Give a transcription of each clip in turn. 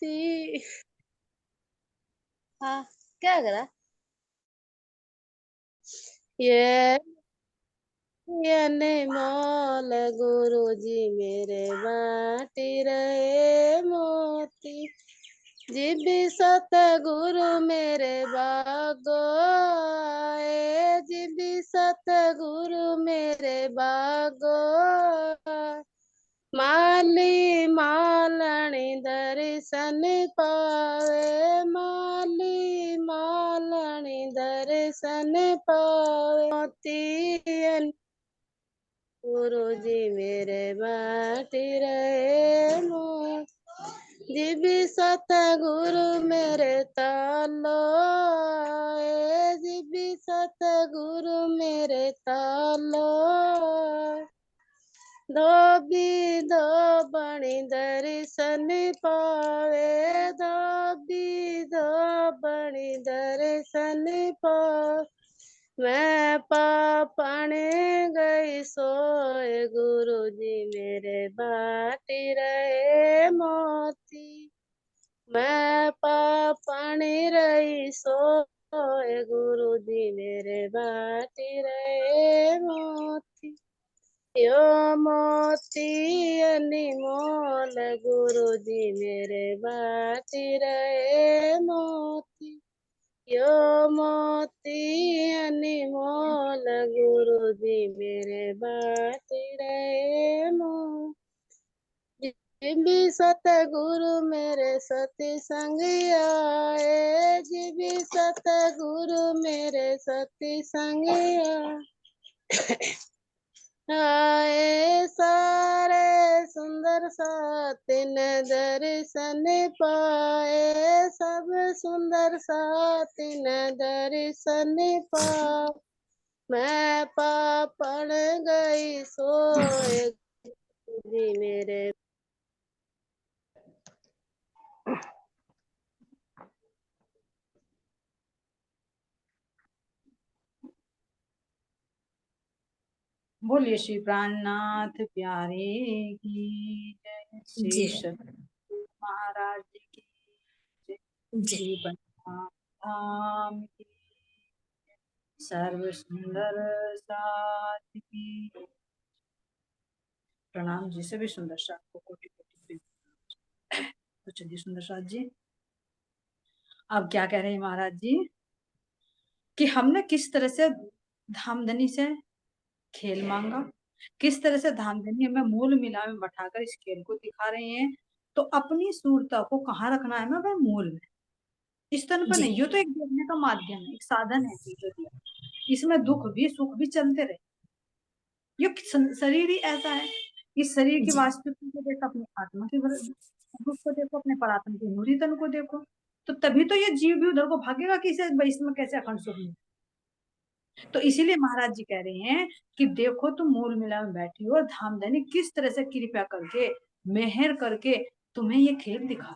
मोती। हाँ, क्या करा? ये अनमोल गुरुजी मेरे बाटी रहे मोती। जीबी सतगुरु मेरे बागो आए, जीबी सतगुरु मेरे बागो। माली मालणी दर्शन पावे, माली मालणी दर्शन पावे। मोती गुरुजी मेरे बाटी रहे मोती। जीबी सतगुरु मेरे तालो आए, जीबी सतगुरु मेरे तालो। धोबी धो बणी दर्शन पावे, धोबी धो बणी दर्शन पावे। मैं पापण गई सोए, गुरुजी मेरे बाटी रहे मोती। मैं पापण रही सोए, गुरुजी मेरे बाटी रहे मोती। यो मोती अनमोल गुरुजी मेरे बाटी रहे मोती। यो मोती अनमोल गुरुजी मेरे बाटी रहे मोती। जीबी सतगुरु मेरे सती संग आए, जीबी सतगुरु मेरे सती संग आए। सारे सुंदर सातिन दर्शन पाए, सब सुंदर सातिन दर्शन पाए। मैं पापड़ गई सोए, जी मेरे। बोलिए श्री प्राणनाथ प्यारे की जय, श्री सतगुरु महाराज जी की जय, श्री बंधा धाम की सर्व सुंदर साथ की प्रणाम जी। सभी सुंदर साथ को कोटि कोटि। तो चलिए सुंदर साथ जी, अब क्या कह रहे हैं महाराज जी कि हमने किस तरह से धामधनी से खेल मांगा, किस तरह से धामधनी हमें मूल मिला में बैठाकर इस खेल को दिखा रहे हैं। तो अपनी सूरता को कहाँ रखना है ना भाई, मूल में, इस तन पर नहीं। ये तो एक देखने का माध्यम है, एक साधन है जो दिया, इसमें दुख भी सुख भी चलते रहे। ये शरीर ही ऐसा है, इस शरीर की वास्तविकता को देखो, अपनी आत्मा के दुख को देखो, अपने परात्मा के नूरी तन को देखो, तो तभी तो ये जीव भी उधर को भागेगा कि इसे इसमें कैसे अखंड सुख मिले। तो इसीलिए महाराज जी कह रहे हैं कि देखो तुम मूल मिला में बैठी हो, धामधनी किस तरह से कृपया करके मेहर करके तुम्हें ये खेल दिखा,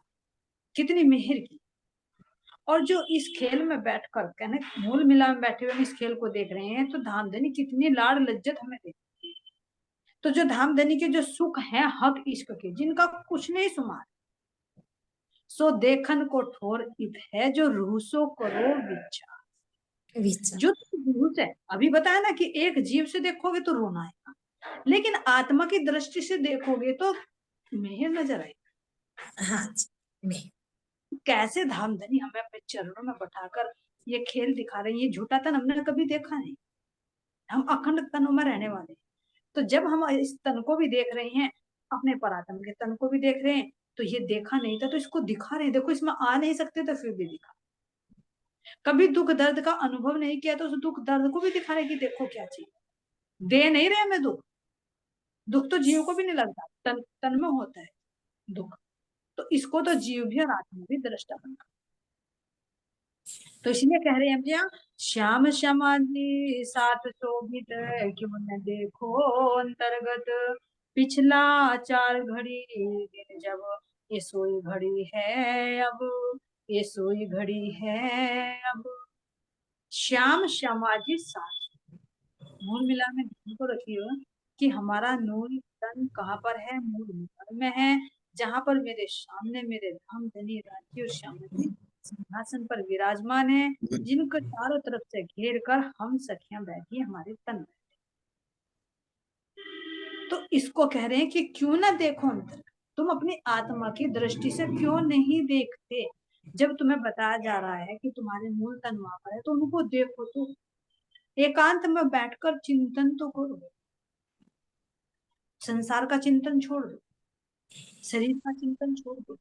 कितनी मेहर की। और जो इस खेल में बैठकर कहने मूल मिला में बैठे हुए इस खेल को देख रहे हैं, तो धामधनी कितनी लाड़ लज्जत हमें देती है। तो जो धामधनी के जो सुख हैं हक इश्क के, जिनका कुछ नहीं सुमार, सो देखन को ठोर इत है, जो रूह सो करो विचार। जो रूह से अभी बताया ना कि एक जीव से देखोगे तो रोना आएगा, लेकिन आत्मा की दृष्टि से देखोगे तो मेहर नजर आएगा। हाँ जी, कैसे धामधनी हमें अपने चरणों में बैठाकर ये खेल दिखा रहे हैं। ये झूठा तन हमने कभी देखा नहीं, हम अखंड तनों में रहने वाले हैं। तो जब हम इस तन को भी देख रहे हैं, अपने परात्म के तन को भी देख रहे हैं, तो ये देखा नहीं था तो इसको दिखा रहे हैं। देखो इसमें आ नहीं सकते तो फिर भी दिखा, कभी दुख दर्द का अनुभव नहीं किया तो उस दुख दर्द को भी दिखा रहे कि देखो क्या चीज दे नहीं रहे हमें दुख। दुख तो जीव को भी नहीं लगता, तन में होता है दुख, तो इसको तो जीव भी और आत्मा भी दृष्टा बना। तो इसलिए कह रहे हैं भैया, श्याम श्यामाजी साथ शोभित क्यों न देखो अंतर्गत, पिछला चार घड़ी दिन जब ये सोई घड़ी है अब, ये सोई घड़ी है अब। श्याम श्यामाजी साथ, मूल मिला में ध्यान को रखिए कि हमारा नूल तन कहाँ पर है, मूल मिला में है। जहां पर मेरे सामने मेरे धाम धनी राज्य और श्यामा जी सिंहासन पर विराजमान है, जिनको चारों तरफ से घेर कर हम सखियां बैठी हमारे तन में। तो इसको कह रहे हैं कि क्यों ना देखो अंतर, तुम अपनी आत्मा की दृष्टि से क्यों नहीं देखते। जब तुम्हें बताया जा रहा है कि तुम्हारे मूल तन वहां पर है, तो उनको देखो, तो एकांत में बैठकर चिंतन तो करो, संसार का चिंतन छोड़ दो, शरीर का चिंतन छोड़ दो,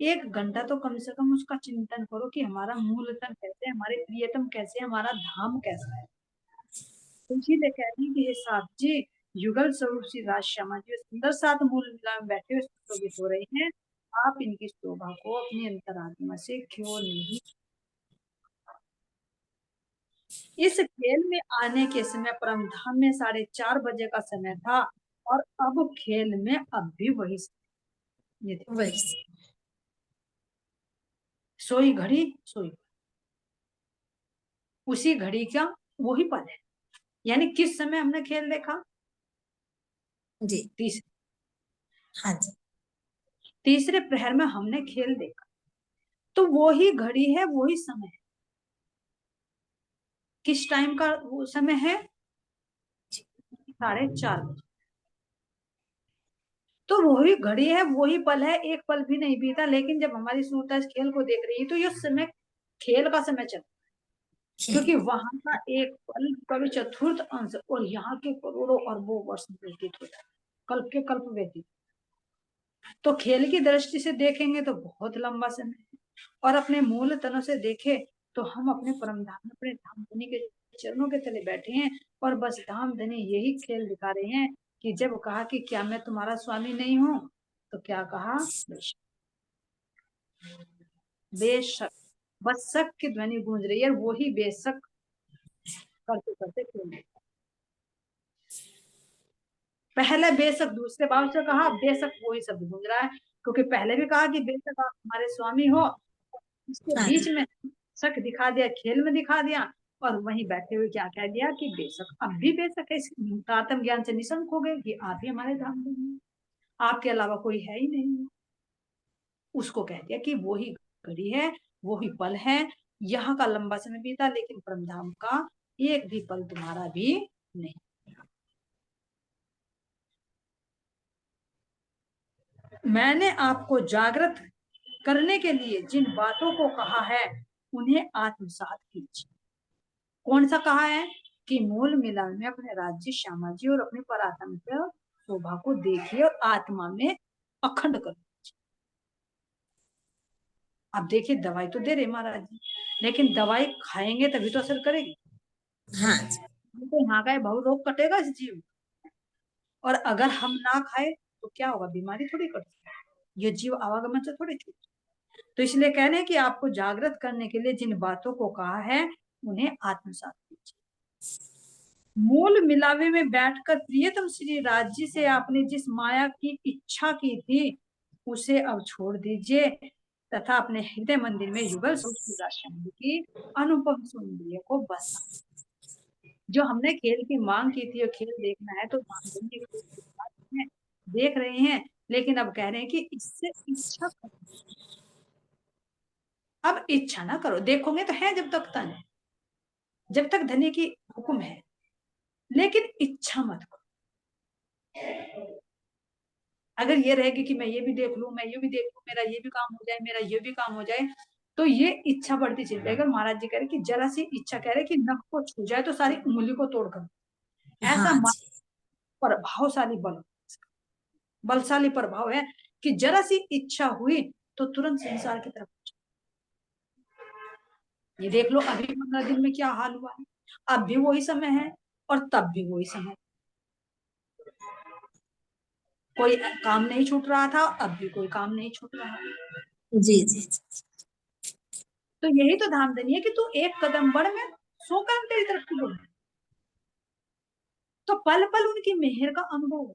1 घंटा तो कम से कम उसका चिंतन करो कि हमारा मूल तन कैसे है, हमारे प्रियतम कैसे है, हमारा धाम कैसा है। तो इसीलिए कह रही कि हे साथ जी, युगल स्वरूप श्री राज श्यामा जी सुंदर साथ मूल मिला में बैठे हुए सुशोभित हो रहे हैं, आप इनकी शोभा को अपनी अंतरात्मा से क्यों नहीं। इस खेल में आने के समय परमधाम में 4:30 बजे का समय था, और अब खेल में अब भी वही समय। ये देखो, वही सोई घड़ी सोई, उसी घड़ी का वही पल है। यानी किस समय हमने खेल देखा? जी, तीसरे हाँ जी, तीसरे प्रहर में हमने खेल देखा, तो वो ही घड़ी है, वही समय है। किस टाइम का वो समय है? 4:30 बजे। तो वही घड़ी है, वही पल है, एक पल भी नहीं बीता। लेकिन जब हमारी सूरता इस खेल को देख रही है, तो ये समय खेल का समय चल, क्योंकि वहां का एक पल का भी चतुर्थ अंश और यहाँ के करोड़ों अरबों वर्ष व्यतीत होता है, कल्प के कल्प व्यतीत। तो खेल की दृष्टि से देखेंगे तो बहुत लंबा समय है, और अपने मूल तनों से देखे तो हम अपने परम धाम, अपने धाम धनी के चरणों के तले बैठे हैं, और बस धाम धनी यही खेल दिखा रहे हैं कि जब कहा कि क्या मैं तुम्हारा स्वामी नहीं हूं, तो क्या कहा? बेशक, बेशक। बस शक की ध्वनि गूंज रही है, वो ही बेशक करते करते खेल रहे। पहले बेशक दूसरे भाव से कहा, बेशक वही शब्द गूंज रहा है, क्योंकि पहले भी कहा कि बेशक आप हमारे स्वामी हो, इसके हाँ बीच जी, में शक दिखा दिया, खेल में दिखा दिया, और वहीं बैठे हुए क्या कह दिया कि बेशक, अब भी बेशक है। आत्म ज्ञान से निशंक हो गए कि आप ही हमारे धाम में, आपके अलावा कोई है ही नहीं। उसको कह दिया कि वो ही घड़ी है, वो ही पल है। यहाँ का लंबा समय बीता, लेकिन परमधाम का एक भी पल तुम्हारा भी नहीं। मैंने आपको जागृत करने के लिए जिन बातों को कहा है, उन्हें आत्मसात कीजिए। कौन सा कहा है? कि मूल मिलन में अपने राज्य श्यामा जी और अपने परात्म शोभा को देखिए और आत्मा में अखंड कर। अब देखिए, दवाई तो दे रहे महाराज जी, लेकिन दवाई खाएंगे तभी तो असर करेगी। हाँ जी, तो यहाँ का बहु रोग कटेगा इस जीव, और अगर हम ना खाए तो क्या होगा? बीमारी थोड़ी कटेगी, ये जीव आवागमन से थोड़ी छूट। तो इसलिए कह रहे हैं कि आपको जागृत करने के लिए जिन बातों को कहा है, उन्हें आत्मसात कीजिए। मूल मिलावे में बैठकर प्रियतम श्री राज्य से आपने जिस माया की इच्छा की थी, उसे अब छोड़ दीजिए, तथा अपने हृदय मंदिर में युगल शब्द की अनुपम सौंदर्य को बसा। जो हमने खेल की मांग की थी, और खेल देखना है, तो देख रहे हैं, लेकिन अब कह रहे हैं कि इससे इच्छा करो। अब इच्छा ना करो, देखोगे तो है जब तक तन है, जब तक धनी की हुक्म है, लेकिन इच्छा मत करो। अगर ये रहेगी कि मैं ये भी देख लूं, मैं ये भी देख लूं, मेरा ये भी काम हो जाए, मेरा ये भी काम हो जाए, तो ये इच्छा बढ़ती चली जाएगी। महाराज जी कह रहे कि जरा सी इच्छा, कह रहे कि नख को छू जाए तो सारी उंगली को तोड़कर, ऐसा हाँ जी, प्रभावशाली बलशाली प्रभाव है कि जरा सी इच्छा हुई तो तुरंत संसार की तरफ। ये देख लो, अभी 15 दिन में क्या हाल हुआ है। अब भी वही समय है, और तब भी वही समय। कोई काम नहीं छूट रहा था, अब भी कोई काम नहीं छूट रहा है। जी जी जी, तो यही तो धामधनी है कि तू एक कदम बढ़, में 100 कदम तेरी तरफ की बढ़। तो पल पल उनकी मेहर का अनुभव हो।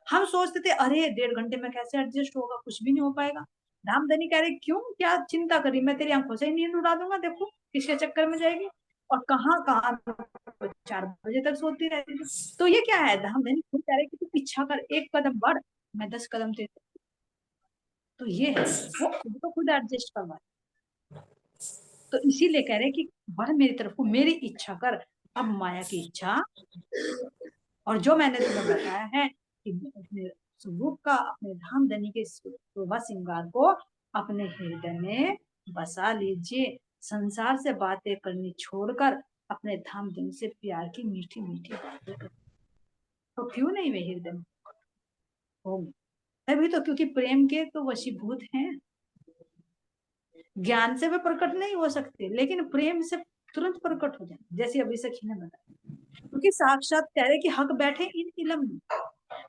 हम सोचते थे अरे 1.5 घंटे में कैसे एडजस्ट होगा, कुछ भी नहीं हो पाएगा। धामधनी कह रहे क्यों, क्या चिंता करी, मैं तेरी आंखों से ही नींद उड़ा दूंगा, देखो किसके चक्कर में जाएगी। और कहाँ कहाँ 4 बजे तक सोती रहती थी। तो ये क्या है, धामधनी खुद कह रहे कि तू इच्छा कर, एक कदम बढ़, मैं 10 कदम तेज, तो ये है वो खुद को खुद एडजस्ट करवा। तो इसीलिए कह रहे कि बढ़ मेरी तरफ को, मेरी इच्छा कर, अब माया की इच्छा। और जो मैंने तुम्हें बताया है कि अपने स्वरूप का, अपने धाम धनी के शोभा श्रृंगार को अपने हृदय में बसा लीजिए। संसार से बातें करनी छोड़कर अपने धाम धनी से प्यार की मीठी मीठी बातें कर, तो क्यों नहीं वे हृदय में होंगे? तभी तो, क्योंकि प्रेम के तो वशीभूत हैं। ज्ञान से वे प्रकट नहीं हो सकते, लेकिन प्रेम से तुरंत प्रकट हो जाए, जैसे अभी सखी ने बताया। क्योंकि साक्षात कह रहे कि हक बैठे इन इलम में,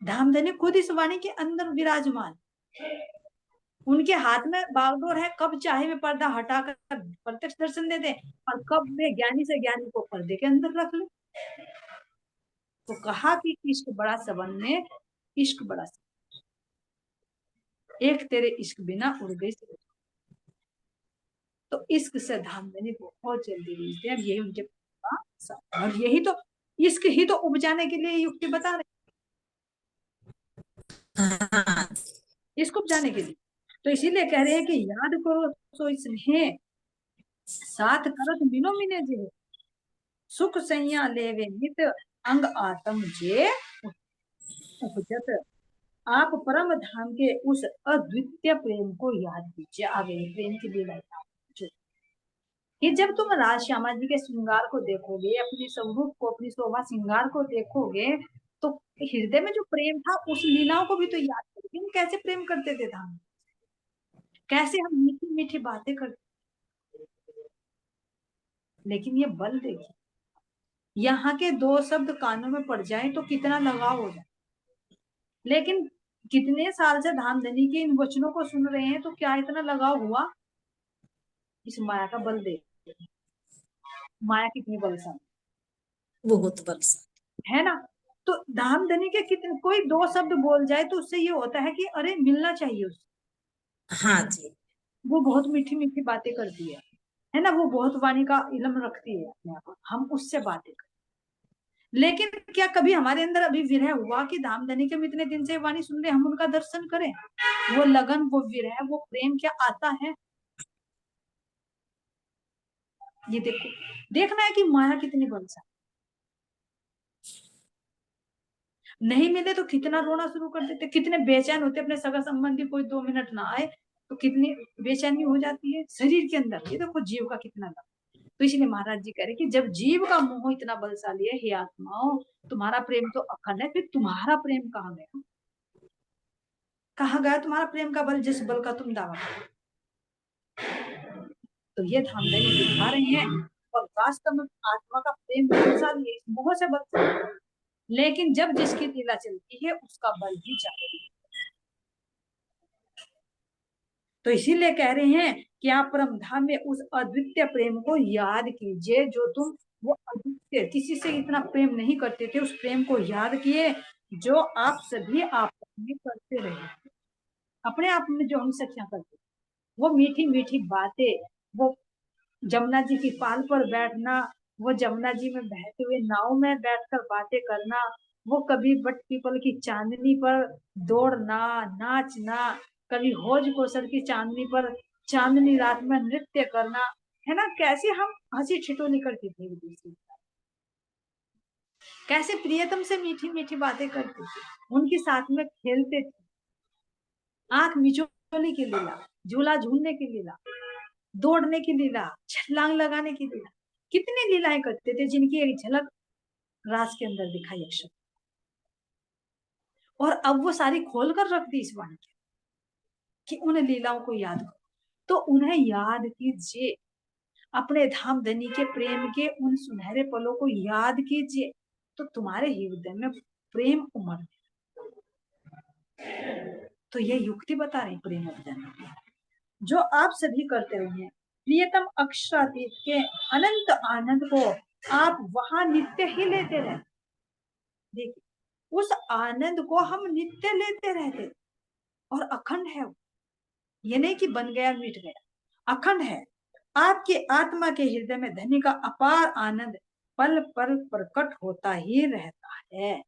धामधनी खुद इस वाणी के अंदर विराजमान, उनके हाथ में बागडोर है, कब चाहे वे पर्दा हटाकर प्रत्यक्ष दर्शन दे दे, और कब वे ज्ञानी से ज्ञानी को पर्दे के अंदर रख ले। तो कहा कि इश्क बड़ा सबन में, इश्क बड़ा सबन, एक तेरे इश्क बिना उड़ गई। तो इश्क से धामधनी बहुत जल्दी मिलते हैं। यही उनके और यही तो इश्क ही तो उपजाने के लिए युक्ति बता रहे, हाँ इसको उपजाने के लिए। तो इसीलिए कह रहे हैं कि याद करो सो स्नेह, साथ करत मिलो मिने जे, सुख सैया लेवे नित, अंग आत्म जे उपजत। आप परम धाम के उस अद्वितीय प्रेम को याद कीजिए। आगे प्रेम की लीला कि जब तुम राज श्यामा जी के श्रृंगार को देखोगे, अपनी स्वरूप को, अपनी शोभा श्रृंगार को देखोगे, तो हृदय में जो प्रेम था उस लीलाओं को भी तो याद करोगे। हम कैसे प्रेम करते थे धाम, कैसे हम मीठी मीठी बातें करते। लेकिन ये बल देखिए, यहाँ के दो शब्द कानों में पड़ जाए तो कितना लगाव हो जाए। लेकिन कितने साल से धामधनी के इन वचनों को सुन रहे हैं, तो क्या इतना लगाव हुआ? इस माया का बल देख, माया कितनी बलशाली बहुत बलशाली है ना। तो धामधनी के कितने, कोई दो शब्द बोल जाए तो उससे ये होता है कि अरे मिलना चाहिए उससे। हाँ जी, वो बहुत मीठी मीठी बातें करती है ना, वो बहुत वाणी का इलम रखती है अपने आप, हम उससे बातें करें। लेकिन क्या कभी हमारे अंदर अभी विरह हुआ कि धामधनी के हम इतने दिन से वाणी सुन रहे, हम उनका दर्शन करें? वो लगन, वो विरह, वो प्रेम क्या आता है? ये देखो, देखना है कि माया कितनी बलशाली। नहीं मिले तो कितना रोना शुरू कर देते, कितने बेचैन होते, अपने सगा संबंधी कोई 2 मिनट ना आए तो कितनी बेचैनी हो जाती है शरीर के अंदर। ये देखो जीव का कितना लग। तो इसलिए महाराज जी कह रहे कि जब जीव का मोह इतना बलशाली है, हे आत्माओं, तुम्हारा प्रेम तो अखंड है, फिर तुम्हारा प्रेम कहाँ गया? कहाँ गया तुम्हारा प्रेम का बल, जिस बल का तुम दावा करो? तो ये धामधनी दिखा रहे हैं। और वास्तव में आत्मा का प्रेम बलशाली है, मोह से बलशाली है। लेकिन जब जिसकी लीला चलती है उसका बल भी जाता है। तो इसीलिए कह रहे हैं कि आप परम धाम में उस अद्वितीय प्रेम को याद कीजिए, जो तुम, वो अद्वितीय, किसी से इतना प्रेम नहीं करते थे, उस प्रेम को याद किए जो आप सभी आप में करते रहे, अपने आप में जो हम सखियां करते, वो मीठी मीठी बातें, वो जमुना जी की पाल पर बैठना, वो जमुना जी में बहते हुए नाव में बैठकर बातें करना, वो कभी बट पीपल की चांदनी पर दौड़ना, नाचना, कभी होज कोसर की चांदनी पर चांदनी रात में नृत्य करना, है ना। कैसे हम हंसी ठिठोली करती थी एक दूसरे के साथ, कैसे प्रियतम से मीठी मीठी बातें करते थे, उनके साथ में खेलते थे, आंख मिचोली की लीला, झूला झूलने की लीला, दौड़ने की लीला, छलांग लगाने की लीला, कितनी लीलाएं करते थे जिनकी एक झलक रास के अंदर दिखाई अक्षर। और अब वो सारी खोल कर रख दी इस वाणी कि उन लीलाओं को याद करो। तो उन्हें याद कीजिए, अपने धाम धनी के प्रेम के उन सुनहरे पलों को याद कीजिए, तो तुम्हारे हृदय में प्रेम उमड़। तो ये युक्ति बता रही प्रेम उपजाने की, जो आप सभी करते रहे। प्रियतम अक्षरातीत के अनंत आनंद को आप वहां नित्य ही लेते रहे। देखिए, उस आनंद को हम नित्य लेते रहते, और अखंड है वो। ये नहीं कि बन गया मिट गया, अखंड है। आपके आत्मा के हृदय में धनी का अपार आनंद पल पल प्रकट होता ही रहता है।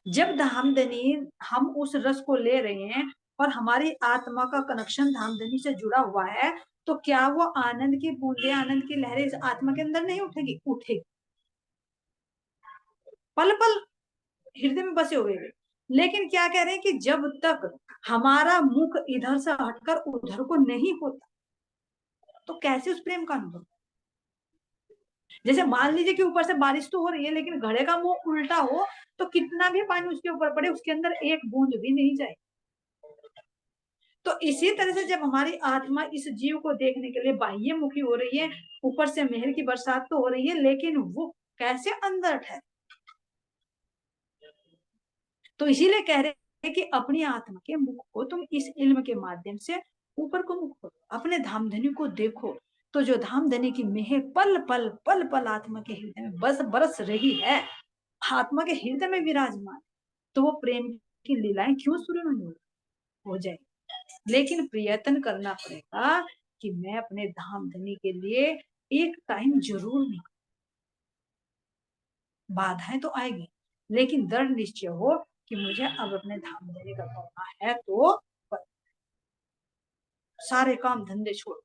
जब धामधनी हम उस रस को ले रहे हैं और हमारी आत्मा का कनेक्शन धामधनी से जुड़ा हुआ है, तो क्या वो आनंद की बूंदे, आनंद की लहरें इस आत्मा के अंदर नहीं उठेगी? उठेगी, पल पल हृदय में बसे हुए। लेकिन क्या कह रहे हैं कि जब तक हमारा मुख इधर से हटकर उधर को नहीं होता, तो कैसे उस प्रेम का अनुभव? जैसे मान लीजिए कि ऊपर से बारिश तो हो रही है, लेकिन घड़े का मुंह उल्टा हो, तो कितना भी पानी उसके ऊपर पड़े, उसके अंदर एक बूंद भी नहीं जाए। तो इसी तरह से जब हमारी आत्मा इस जीव को देखने के लिए बाह्य मुखी हो रही है, ऊपर से मेहर की बरसात तो हो रही है, लेकिन वो कैसे अंदर ठहरे? तो इसीलिए कह रहे हैं कि अपनी आत्मा के मुख को तुम इस इल्म के माध्यम से ऊपर को मुख करो, अपने धामधनी को देखो। तो जो धामधनी की मेहर पल पल पल पल आत्मा के हृदय में बस बरस रही है, आत्मा के हृदय में विराजमान, तो वो प्रेम की लीलाएं क्यों शुरू नहीं हो जाए? लेकिन प्रयत्न करना पड़ेगा कि मैं अपने धामधनी के लिए एक टाइम जरूर निकालूं। बाधाएं तो आएगी, लेकिन दृढ़ निश्चय हो कि मुझे अब अपने धामधनी का करना है, तो सारे काम धंधे छोड़।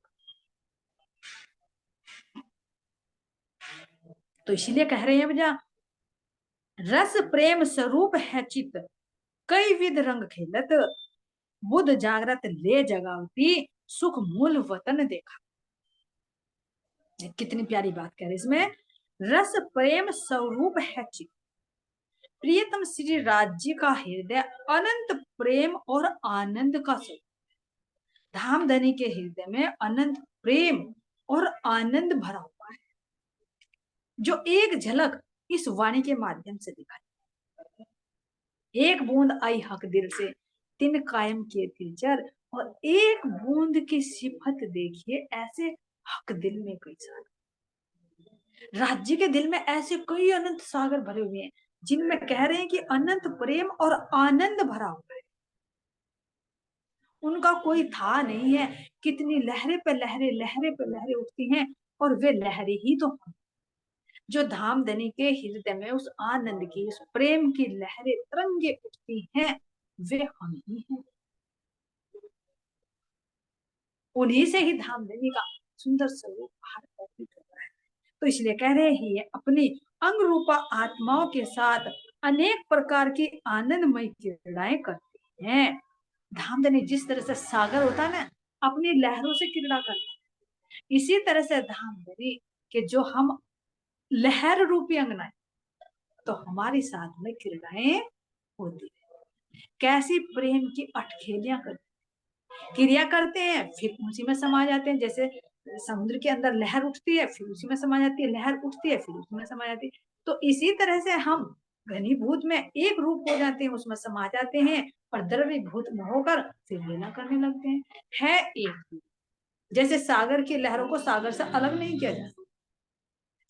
तो इसीलिए कह रहे हैं भैया, रस प्रेम स्वरूप है चित्त, कई विध रंग खेलत, बुध जागृत ले जगावती, सुख मूल वतन देखा। कितनी प्यारी बात कह रहे इसमें, रस प्रेम स्वरूप है चित्त, प्रियतम श्री राज्य का हृदय अनंत प्रेम और आनंद का स्वरूप। धामधनी के हृदय में अनंत प्रेम और आनंद भरा हुआ है, जो एक झलक इस वाणी के माध्यम से दिखाई। एक बूंद आई हक दिल से, तिन कायम किए तिलचर, और एक बूंद की सिफत देखिए ऐसे हक दिल में कई सागर। राज्य के दिल में ऐसे कई अनंत सागर भरे हुए हैं, जिनमें कह रहे हैं कि अनंत प्रेम और आनंद भरा हुआ है। उनका कोई था नहीं है, कितनी लहरें पे लहरें, लहरें पे लहरें उठती हैं, और वे लहरें ही तो हम, जो धामधनी के हृदय में उस आनंद की, उस प्रेम की लहरें तरंगे उठती हैं, वे हम ही हैं। उन्हीं से ही धामधनी का सुंदर स्वरूप बाहर प्रकट होता है। तो इसलिए कह रहे हैं, अपनी अंग रूपा आत्माओं के साथ अनेक प्रकार की आनंदमय क्रीड़ाएं करती हैं। धामधनी जिस तरह से सागर होता है ना, अपनी लहरों से क्रीड़ा करता है, इसी तरह से धामधनी के जो हम लहर रूपी अंगना, तो हमारी साथ में क्रीड़ाएं होती है। कैसी प्रेम की अटखेलियां करते, क्रिया करते हैं, फिर उसी में समा जाते हैं। जैसे समुद्र के अंदर लहर उठती है, फिर उसी में समा जाती है, लहर उठती है, फिर उसी में समा जाती है। तो इसी तरह से हम घनीभूत में एक रूप हो जाते हैं, उसमें समा जाते हैं, और द्रव्यभूत में होकर फिर लीला करने लगते हैं। है एक, जैसे सागर की लहरों को सागर से अलग नहीं किया जा सकता,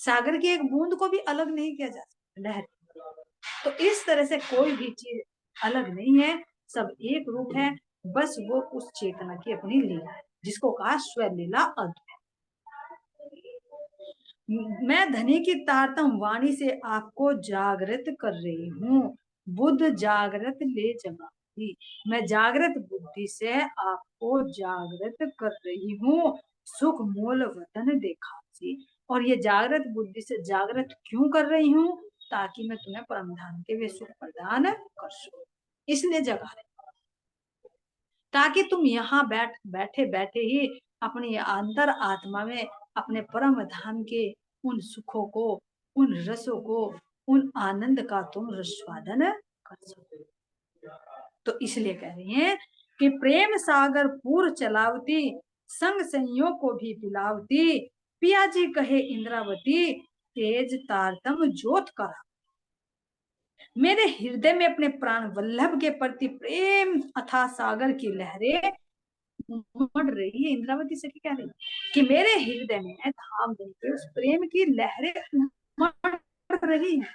सागर की एक बूंद को भी अलग नहीं किया जा सकता लहर। तो इस तरह से कोई भी चीज अलग नहीं है, सब एक रूप है, बस वो उस चेतना की अपनी लीला है, जिसको कहा स्वलीला अद्वैत। मैं धनी की तारतम वाणी से आपको जागृत कर रही हूँ, बुद्ध जागृत ले जगाती। मैं जागृत बुद्धि से आपको जागृत कर रही हूँ, सुख मूल वतन देखाती। और ये जागृत बुद्धि से जागृत क्यों कर रही हूँ? ताकि मैं तुम्हें परम धाम के वे सुख प्रदान कर सकूं, इसलिए जगा रही, ताकि तुम यहाँ बैठे बैठे ही अपनी अंतर आत्मा में अपने परम धाम के उन सुखों को, उन रसों को, उन आनंद का तुम रसवादन कर सको। तो इसलिए कह रही हैं कि प्रेम सागर पूर चलावती, संग संयोग को भी पिलावती, पिया जी कहे इंद्रावती, तेज तारतम जोत करा। मेरे हृदय में अपने प्राण वल्लभ के प्रति प्रेम अथाह सागर की लहरें उमड़ रही है। इंद्रावती से कह रही कि मेरे हृदय में धामधनी के उस प्रेम की लहरें उमड़ रही है,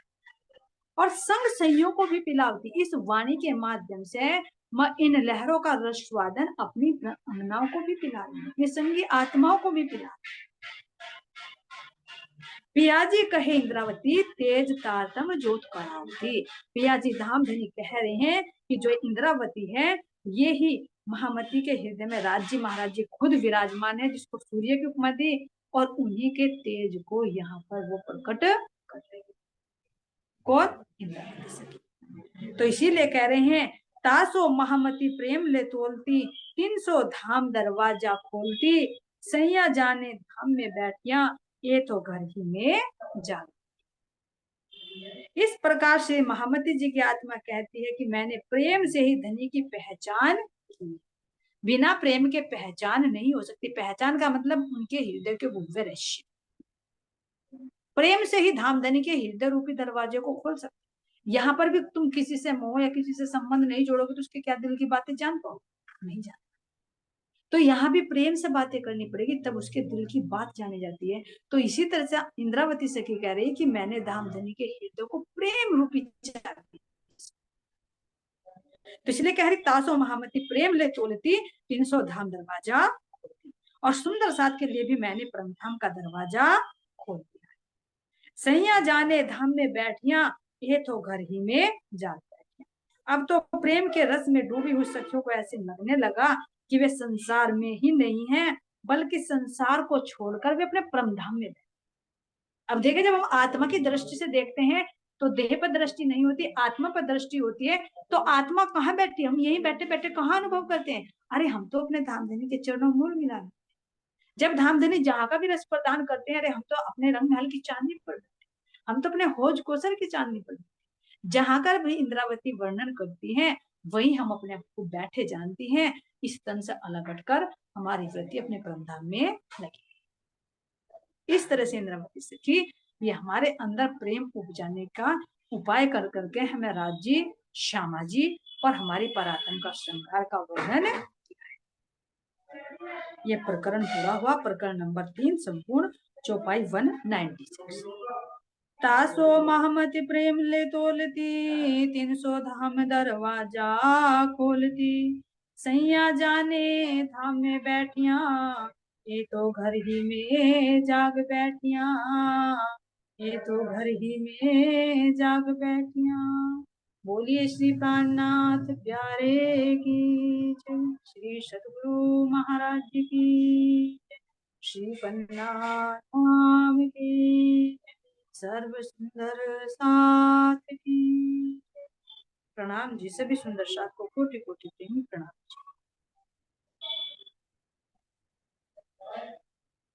और संग संयोग को भी पिलावती। इस वाणी के माध्यम से मैं इन लहरों का रसवादन अपनी अंगनाओं को भी पिला रही हूँ, ये संगी आत्माओं को भी पिला रही। पियाजी कहे इंद्रावती तेज तारतम जोत करावती। पियाजी धामधनी कह रहे हैं कि जो इंद्रावती है ये ही महामती के हृदय में राज्य महाराज जी खुद विराजमान है, जिसको सूर्य की उपमा दी, और उन्हीं के तेज को यहाँ पर वो प्रकट कर रहे हैं। कौन? इंद्रावती सखी। तो इसीलिए कह रहे हैं तासो महामती प्रेम ले तोलती, 300 धाम दरवाजा खोलती, सैया जाने धाम में बैठिया, ये तो घर ही में जा। इस प्रकार से महामती जी की आत्मा कहती है कि मैंने प्रेम से ही धनी की पहचान की। बिना प्रेम के पहचान नहीं हो सकती। पहचान का मतलब उनके हृदय के भव्य रहस्य। प्रेम से ही धामधनी के हृदय रूपी दरवाजे को खोल सकते। यहाँ पर भी तुम किसी से मोह या किसी से संबंध नहीं जोड़ोगे तो उसके क्या दिल की बातें जान पाओगे? नहीं जान। तो यहाँ भी प्रेम से बातें करनी पड़ेगी, तब उसके दिल की बात जानी जाती है। तो इसी तरह से इंद्रावती सखी कह रही है कि मैंने धामधनी के हृदय को प्रेम रूपी चाबी। तो इसलिए कह रही तासो महामती प्रेम ले तोलती, 300 धाम दरवाजा खोलती, और सुंदर साथ के लिए भी मैंने परम धाम का दरवाजा खोल दिया। सैया जाने धाम में बैठिया, ये तो घर ही में जा बैठिया। अब तो प्रेम के रस में डूबी हुई सखियों को ऐसे लगने लगा कि वे संसार में ही नहीं है, बल्कि संसार को छोड़कर वे अपने परम धाम में बैठे। अब देखे, जब हम आत्मा की दृष्टि से देखते हैं तो देह पर दृष्टि नहीं होती, आत्मा पर दृष्टि होती है। तो आत्मा कहाँ बैठती है? हम यही बैठे बैठे कहाँ अनुभव करते हैं? अरे हम तो अपने धामधनी के चरणों में मिला। जब धामधनी जहाँ का भी रस प्रदान करते हैं, अरे हम तो अपने रंग महल की चांदनी पर, हम तो अपने होज कोसर की चांदनी पर, जहां कर भी इंद्रावती वर्णन करती हैं वही हम अपने आप को बैठे जानती हैं। इस तन से अलग हटकर हमारी वृत्ति अपने परम धाम में लगी। इस तरह से इंद्रावती सखी ये हमारे अंदर प्रेम उपजाने का उपाय कर करके हमें राज्य श्यामा जी और हमारी परात्म का श्रृंगार का वर्णन। ये प्रकरण पूरा हुआ। प्रकरण नंबर 3 संपूर्ण, चौपाई 196। तासो महामती प्रेम ले तोलती, 300 धाम दरवाजा खोलती, सैया जाने धाम में बैठिया, ये तो घर ही में जाग बैठिया, ये तो घर ही में जाग बैठिया। बोलिए श्री प्राणनाथ प्यारे की जय, श्री सद्गुरु महाराज की, श्री पन्नाथ धाम की, सर्व सुंदर साथ की। प्रणाम जी, सभी सुंदर साथ को कोटि कोटि प्रेम प्रणाम।